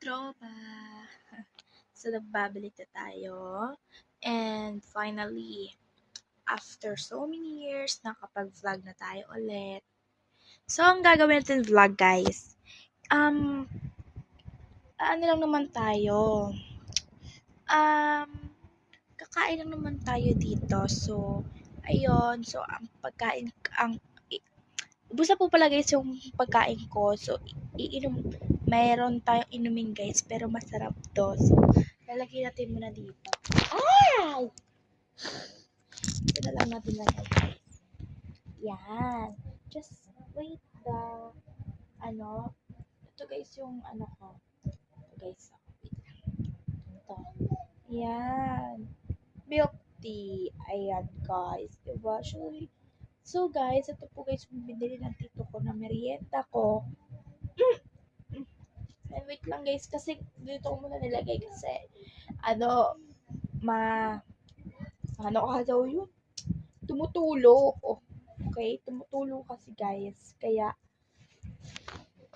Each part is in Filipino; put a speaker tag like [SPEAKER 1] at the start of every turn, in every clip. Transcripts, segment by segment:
[SPEAKER 1] tropa! So, nagbabalik na tayo. And finally, after so many years, nakapag-vlog na tayo ulit. So, ang gagawin natin vlog, guys. Ano lang naman tayo. Kakain lang naman tayo dito. So, ayun. So, ang pagkain, ubos na po pala guys yung pagkain ko. So, mayroon tayong inumin guys, pero masarap to. So, lalagyan natin muna dito. Ay! Ito na lang natin lagay guys. Yan. Just wait the, ito guys yung ko. Ito guys, wait lang. Ito. Yan. Milk tea. Ayan guys. Diba? So guys, ito po guys yung binili ng tito ko na merienda ko. And wait lang guys, kasi dito ko muna nilagay kasi ka daw yun? Tumutulo. Oh, okay? Tumutulo kasi guys. Kaya,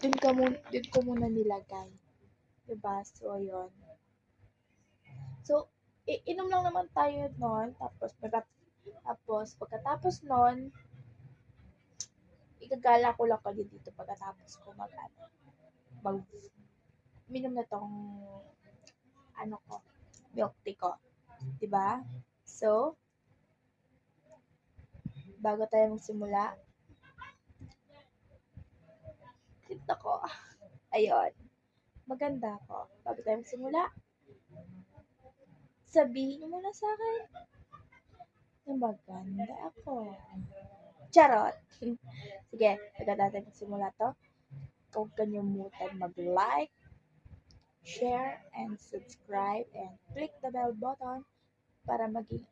[SPEAKER 1] dun ko muna nilagay. Diba? So, ayun. So, inom lang naman tayo nun. Tapos, pagkatapos nun, igagala ko lang kayo dito pagkatapos ko minom na tong milk tea ko. Diba? So, bago tayo magsimula, kita ko. Ayun. Maganda ako. Bago tayo magsimula, sabihin mo muna sa akin na maganda ako. Charot! Sige, bago natin magsimula to, huwag kalimutan mag-like, share, and subscribe, and click the bell button para maging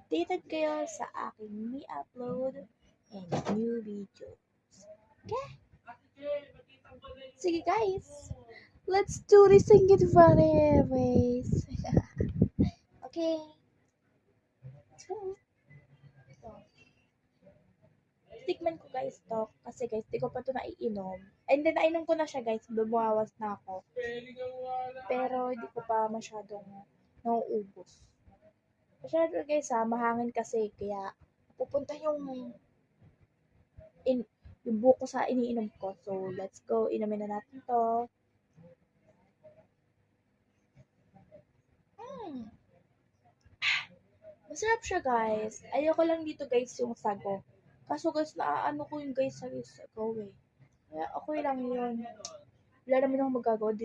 [SPEAKER 1] updated kayo sa aking new upload and new videos. Okay? Sige guys, let's do this and get anyways. Okay. Let's go. Tikman ko guys to kasi guys, di ko pa to naiinom. And then nainom ko na siya guys, bumawas na ako. Pero hindi ko pa masyadong nauubos. Masyado guys mahangin kasi kaya pupunta yung buko sa iniinom ko. So, let's go. Inumin na natin to. Masarap siya guys. Ayoko lang dito guys yung sago. Kaso guys, naaano ko yung guys sa sago eh. Kaya okay lang yun. Wala naman akong magagawa din.